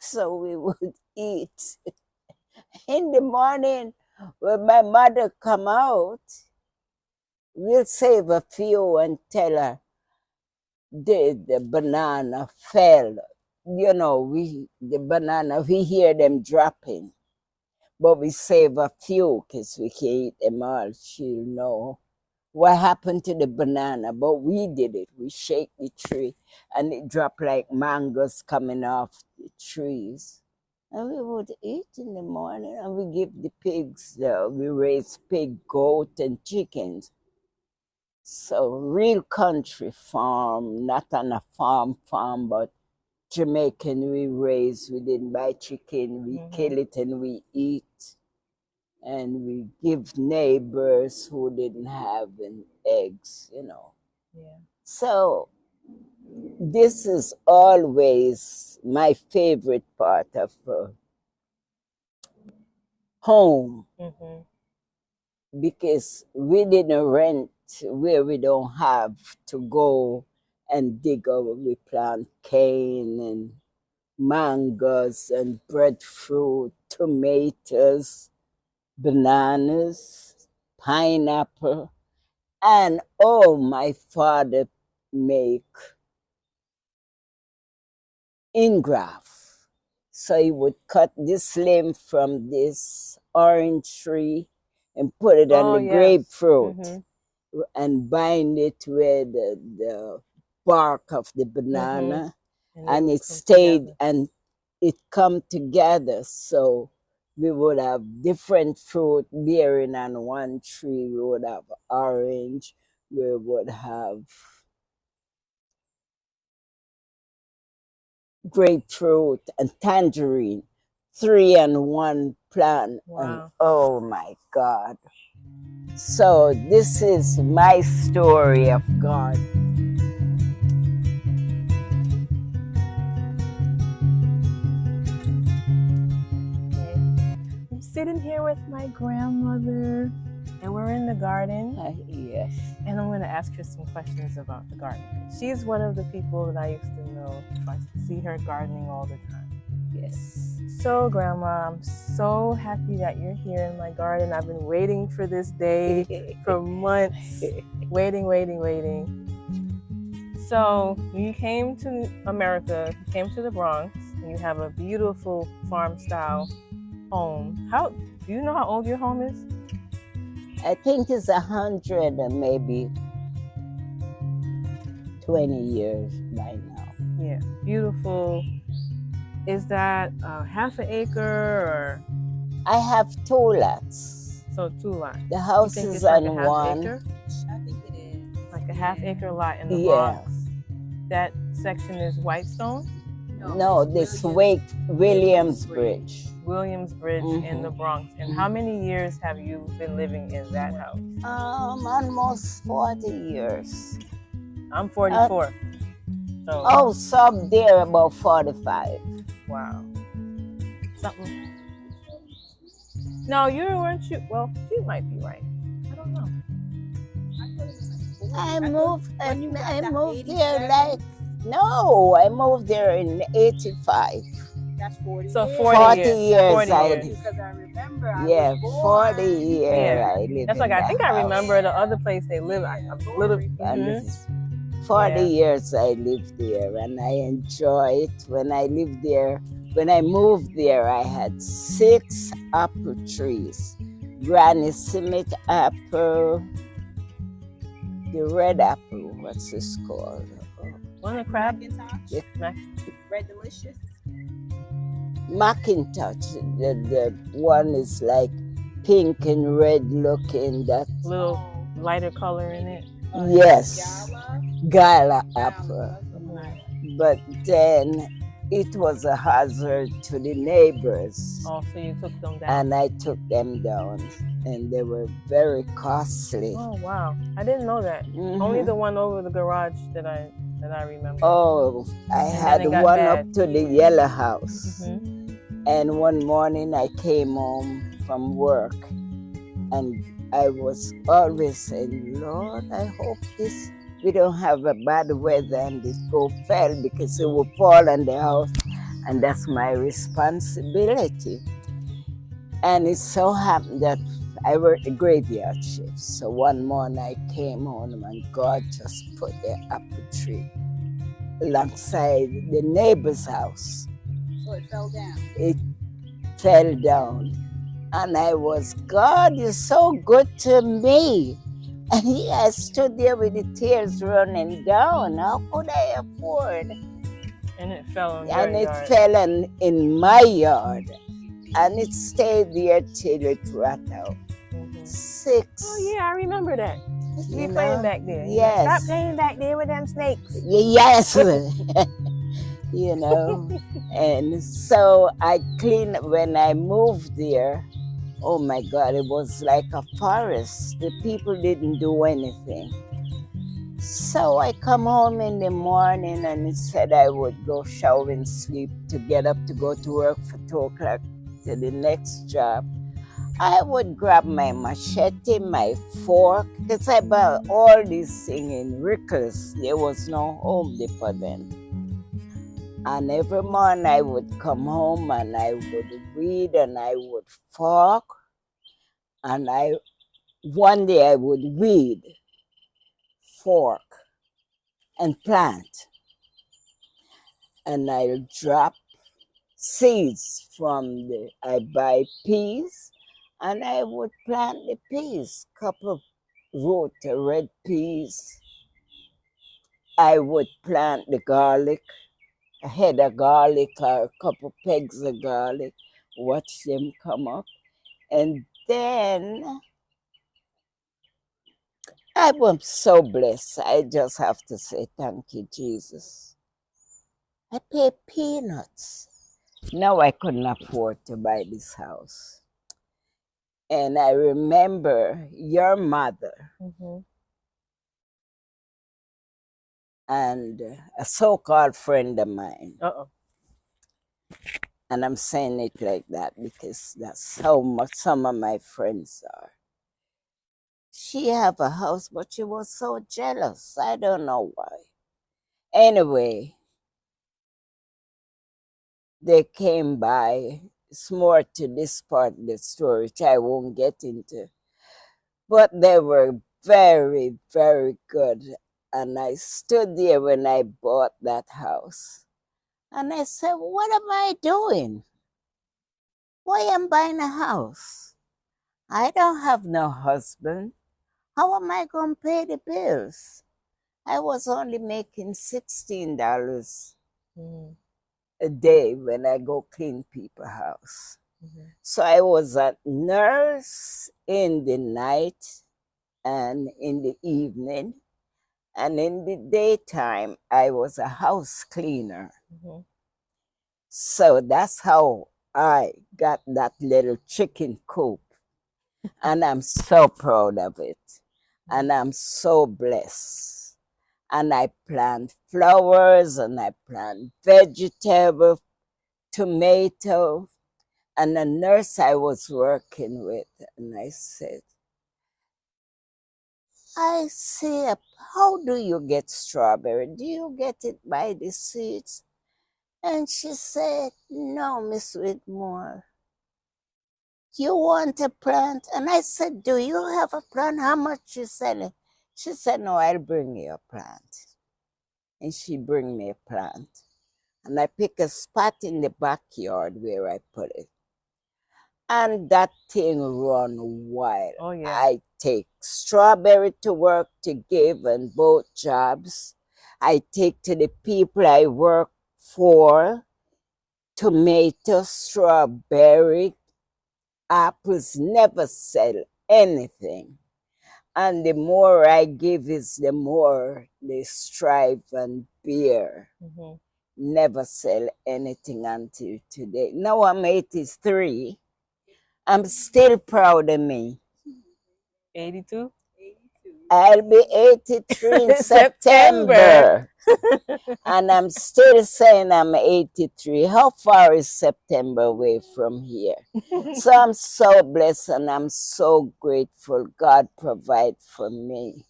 So we would eat. In the morning, when my mother come out, we'll save a few and tell her the banana fell. The banana, we hear them dropping, but we save a few because we can't eat them all. She'll know what happened to the banana, but we did it. We shake the tree and it dropped like mangoes coming off the trees. And we would eat in the morning and we give the pigs, we raise pig, goat, and chickens. So real country farm, not on a farm, but Jamaican we raise. We didn't buy chicken, we kill it and we eat. And we give neighbors who didn't have eggs, Yeah. So this is always my favorite part of home because we didn't rent where we don't have to go and dig over. We plant cane and mangoes and breadfruit, tomatoes, bananas, pineapple, and my father make engraft. So he would cut this limb from this orange tree and put it on the grapefruit and bind it with the bark of the banana, and it stayed together. And it come together. So we would have different fruit bearing on one tree. We would have orange, we would have grapefruit and tangerine, 3 on one plant. Wow. And oh my God. So this is my story of God. I'm sitting here with my grandmother and we're in the garden. Yes. And I'm going to ask her some questions about the garden. She's one of the people that I used to know. I see her gardening all the time. Yes. So, Grandma, I'm so happy that you're here in my garden. I've been waiting for this day for months. Waiting. So, you came to America, you came to the Bronx, and you have a beautiful farm-style home. Do you know how old your home is? I think it's 100 and maybe 20 years by now. Yeah, beautiful. Is that half an acre or? I have 2 lots. So 2 lots. The house is on like one. Acre? I think it is. Like a half acre lot in the Bronx. That section is Whitestone? No, this Williamsbridge. Williamsbridge in the Bronx. And how many years have you been living in that house? Almost 40 years. I'm 44. So up there about 45. Wow. Something. No, weren't you? Well, you might be right. I don't know. I moved there I moved there in 85. That's 40 so 40 years. 40 years. Because I remember I was born. 40 years I lived. That's like I think I remember the other place they live. A little. 40 years I lived there and I enjoy it. When I lived there, when I moved there, I had 6 apple trees. Granny Smith apple, the red apple, what's this called? One of the crab? Red Delicious? Macintosh. The one is like pink and red looking. That little lighter color in it. Yes. Gala apple. But then it was a hazard to the neighbors. Oh, so you took them down. And I took them down. And they were very costly. Oh, wow. I didn't know that. Only the one over the garage that I remember. Oh, I had one up to the yellow house. And one morning I came home from work and I was always saying, Lord, I hope we don't have a bad weather and this go fell because it will fall on the house. and that's my responsibility. And it so happened that I worked the graveyard shift. So one morning I came home and God just put the apple tree alongside the neighbor's house. So it fell down. It fell down. And I was, God, you're so good to me. And I stood there with the tears running down. How could I afford? And it fell in your And it yard. fell in my yard. And it stayed there till it rot out. Mhm. 6. Oh yeah, I remember that. You You be playing know? back there. You're Yes. like, stop playing back there with them snakes. Yes. You know. And so I cleaned when I moved there. Oh my God, it was like a forest. The people didn't do anything. So I come home in the morning and it said I would go shower and sleep to get up to go to work for 2 o'clock to the next job. I would grab my machete, my fork, because I bought all these things in Rickles. There was no Home Depot then. And every morning I would come home and I would weed and I would fork. And one day I would weed, fork, and plant. And I'll drop seeds from I buy peas, and I would plant the peas, couple root red peas. I would plant the garlic, a head of garlic or a couple pegs of garlic, watch them come up. And then I was so blessed. I just have to say thank you, Jesus. I pay peanuts. Now I couldn't afford to buy this house. And I remember your mother Mm-hmm. and a so-called friend of mine. Uh-oh. And I'm saying it like that because that's how much some of my friends are. She have a house, but she was so jealous. I don't know why. Anyway, they came by. It's more to this part of the story, which I won't get into. But they were very, very good. And I stood there when I bought that house. And I said, what am I doing? Why am I buying a house? I don't have no husband. How am I going to pay the bills? I was only making $16 Mm-hmm. a day when I go clean people's house. Mm-hmm. So I was a nurse in the night and in the evening. And in the daytime, I was a house cleaner. Mm-hmm. So that's how I got that little chicken coop. And I'm so proud of it. And I'm so blessed. And I plant flowers and I plant vegetable, tomato. And the nurse I was working with, and I said, I see, how do you get strawberry? Do you get it by the seeds? And she said, no, Miss Whitmore. You want a plant? And I said, do you have a plant? How much you selling? She said, no, I'll bring you a plant. And she bring me a plant. And I pick a spot in the backyard where I put it. And that thing run wild. Oh, yeah. I take strawberry to work to give and both jobs. I take to the people I work for tomato, strawberry, apples, never sell anything. And the more I give is the more they strive and bear. Mm-hmm. Never sell anything until today. Now I'm 83. I'm still proud of me. 82? 82. I'll be 83 in September. And I'm still saying I'm 83. How far is September away from here? So I'm so blessed and I'm so grateful God provide for me.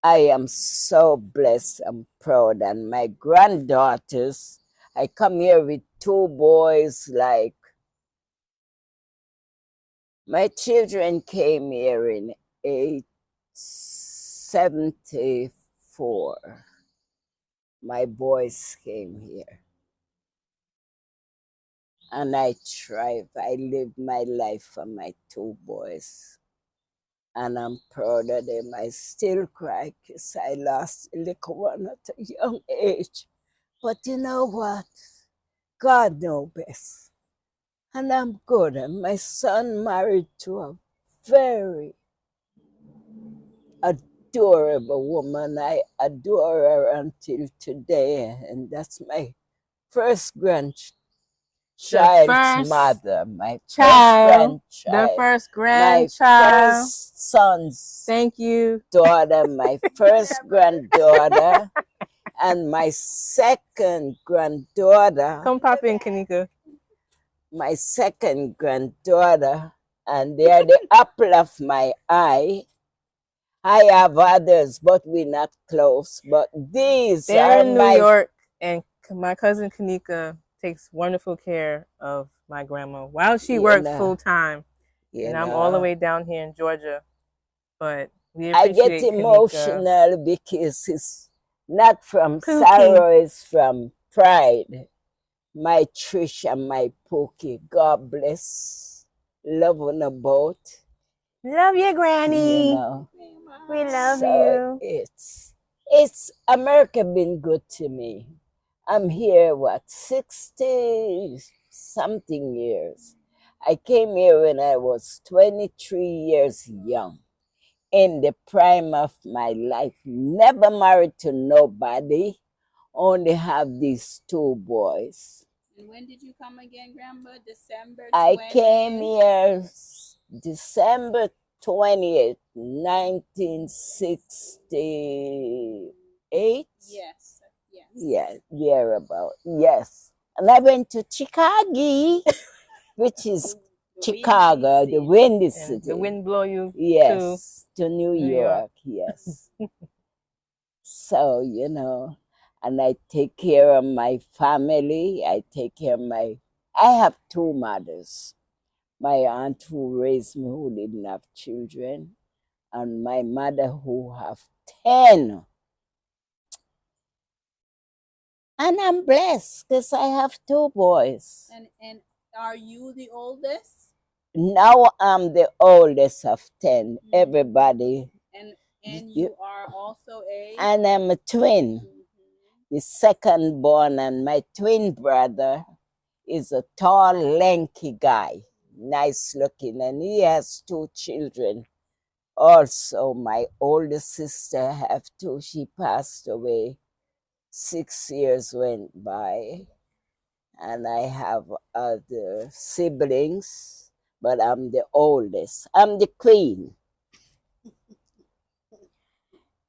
I am so blessed and proud. And my granddaughters, I come here with 2 boys, like my children came here in 874. My boys came here. And I thrive. I live my life for my 2 boys. And I'm proud of them. I still cry because I lost a little one at a young age. But you know what? God knows best. And I'm good. And my son married to a very adorable woman. I adore her until today. And that's my first grandchild's mother. My child, first the grandchild. first My grandchild. first son's Thank you. daughter. My first granddaughter. And my second granddaughter. Come pop in, Kanika. My second granddaughter, and they are the apple of my eye. I have others, but we're not close. But these They're are in New my York, and my cousin Kanika takes wonderful care of my grandma while she You works know, full time. you And I'm all the know. way down here in Georgia. But we I get appreciate Kanika. emotional because it's not from Pookie. sorrow, it's from pride. My Trisha, my Pookie, God bless. Love on a boat. Love you, Granny. You know. We love So you. it's America been good to me. I'm here, what, 60 something years. I came here when I was 23 years young, in the prime of my life. Never married to nobody, only have these 2 boys. And when did you come again, Grandma? December 20th? I came here December 20th, 1968. Yes. Yeah, thereabout. Yes. And I went to Chicago, which is Chicago, the windy city. The wind blow you yes, to New York. York. Yes. So, you know, and I take care of my family. I have 2 mothers. My aunt who raised me, who didn't have children, and my mother who have 10. And I'm blessed because I have 2 boys. And are you the oldest? Now I'm the oldest of 10. Everybody. And you are also And I'm a twin. The second born, and my twin brother is a tall, lanky guy, nice looking, and he has 2 children. Also, my older sister have 2. She passed away. 6 years went by, and I have other siblings, but I'm the oldest. I'm the queen.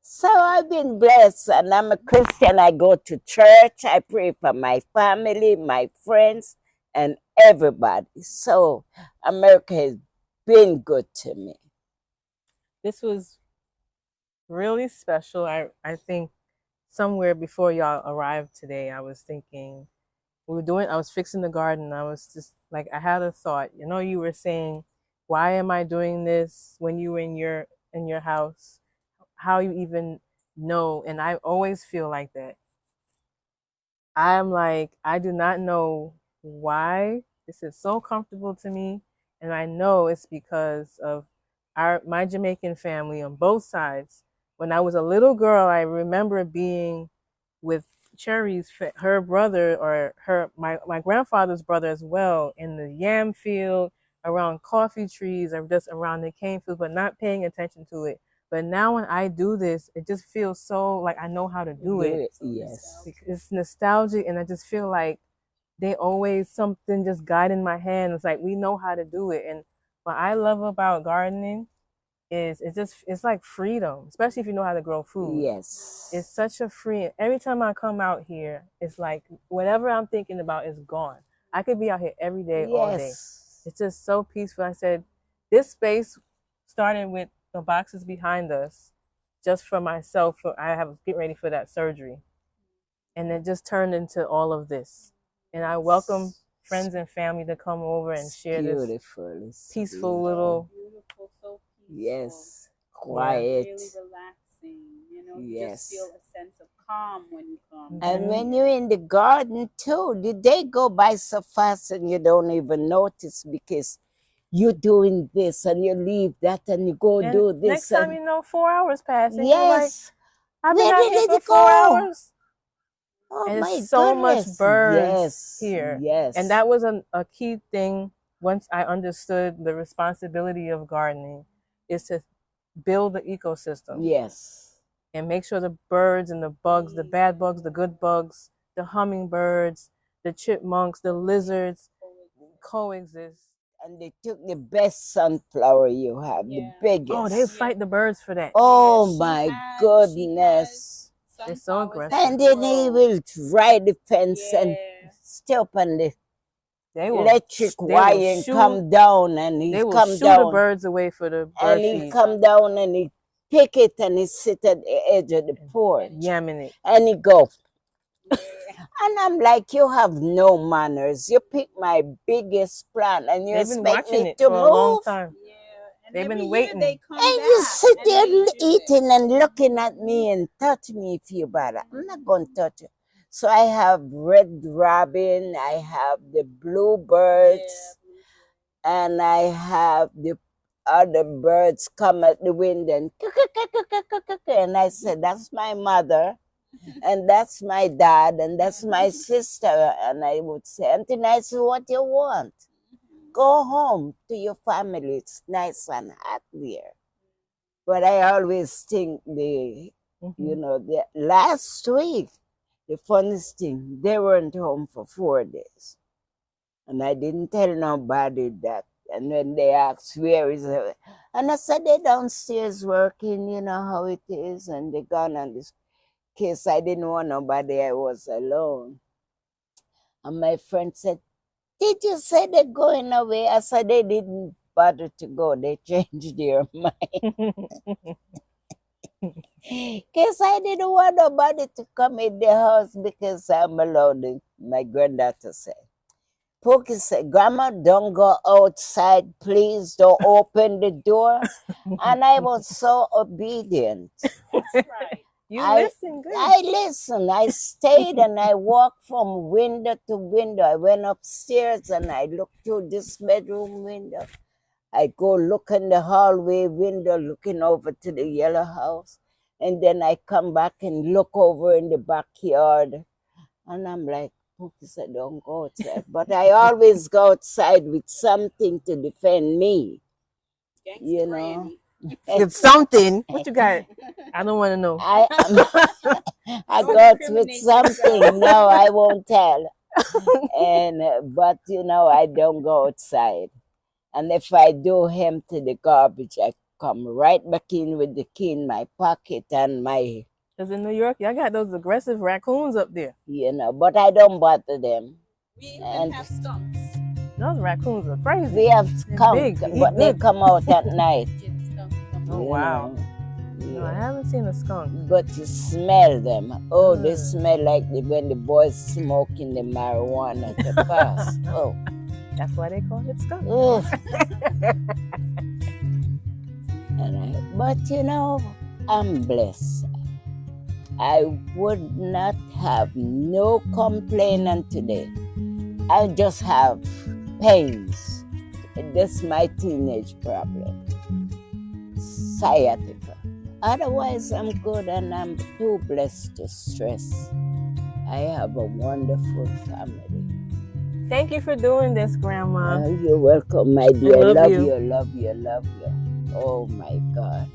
So I've been blessed, and I'm a Christian. I go to church. I pray for my family, my friends, and everybody. So America has been good to me. This was really special. I think somewhere before y'all arrived today, I was thinking, I was fixing the garden. I was just like, I had a thought. You know, you were saying, why am I doing this when you were in your house? How you even know? And I always feel like that. I'm like, I do not know why this is so comfortable to me. And I know it's because of my Jamaican family on both sides. When I was a little girl, I remember being with Cherry's, her brother, or my grandfather's brother as well, in the yam field, around coffee trees, or just around the cane field, but not paying attention to it. But now when I do this, it just feels so like I know how to do it. Yes. It's nostalgic, and I just feel like they always something just guiding my hand. It's like we know how to do it. And what I love about gardening is it's like freedom, especially if you know how to grow food. Yes. It's such a free. Every time I come out here, it's like whatever I'm thinking about is gone. I could be out here every day, all day. It's just so peaceful. I said, this space started with the boxes behind us, just for myself. I have getting ready for that surgery, and it just turned into all of this. And I welcome friends and family to come over and share this Beautiful. It's peaceful little. Beautiful, so peaceful. Yes. Quiet. Really relaxing. You know, you Yes. just feel a sense of calm when you come. And when you're in the garden too, the day go by so fast and you don't even notice because you're doing this and you leave that and you go And do this. next time you know 4 hours pass and yes. you're like, I've been Where out did here it for 4 go? hours. Oh And my there's so goodness. much birds Yes. here. Yes. And that was a key thing once I understood the responsibility of gardening is to build the ecosystem. Yes. And make sure the birds and the bugs, the bad bugs, the good bugs, the hummingbirds, the chipmunks, the lizards coexist. And they took the best sunflower you have, the biggest. Oh, they fight the birds for that. Oh my goodness. They're so aggressive. And then he will ride the fence and step on the electric wire and come down, and he come They will shoo the birds away for the bird feed. And he come down and he pick it and he sit at the edge of the porch. Yamming it. And he go. And I'm like, you have no manners. You pick my biggest plant and you expect me to move. A long time. They've been waiting. They come and you sit there eating and looking at me and touch me if you bother. I'm not going to touch you. So I have red robin, I have the bluebirds, and I have the other birds come at the window and I said, that's my mother, and that's my dad, and that's my sister. And I would say, Auntie Nice, what you want? Go home to your family. It's nice and hot there. But I always think the last week, the funniest thing, they weren't home for 4 days. And I didn't tell nobody that. And when they asked, where is it? And I said, they're downstairs working, you know how it is. And they gone on this case. I didn't want nobody. I was alone. And my friend said, did you say they're going away? I said, they didn't bother to go. They changed their mind. Because I didn't want nobody to come in the house because I'm alone. My granddaughter said. Pookie said, Grandma, don't go outside. Please don't open the door. And I was so obedient. That's right. You listen good. I listened. I stayed and I walked from window to window. I went upstairs and I looked through this bedroom window. I go look in the hallway window, looking over to the yellow house. And then I come back and look over in the backyard. And I'm like, Pookie said, don't go outside. But I always go outside with something to defend me. You know? It's something. What you got? I don't want to know. I got with something. No, I won't tell. And but you know, I don't go outside. And if I do empty the garbage, I come right back in with the key in my pocket and my. Because in New York, y'all got those aggressive raccoons up there. You know, but I don't bother them. We even have skunks. Those raccoons are crazy. We have skunks, but they come out at night. Oh, wow. No, I haven't seen a skunk. But you smell them. Oh, they smell like when the boys smoking the marijuana at the past. Oh. That's why they call it skunk. But you know, I'm blessed. I would not have no complaint today. I just have pains. That's my teenage problem. Sciatica. Otherwise, I'm good and I'm too blessed to stress. I have a wonderful family. Thank you for doing this, Grandma. You're welcome, my dear. I love you. Love you. Oh, my God.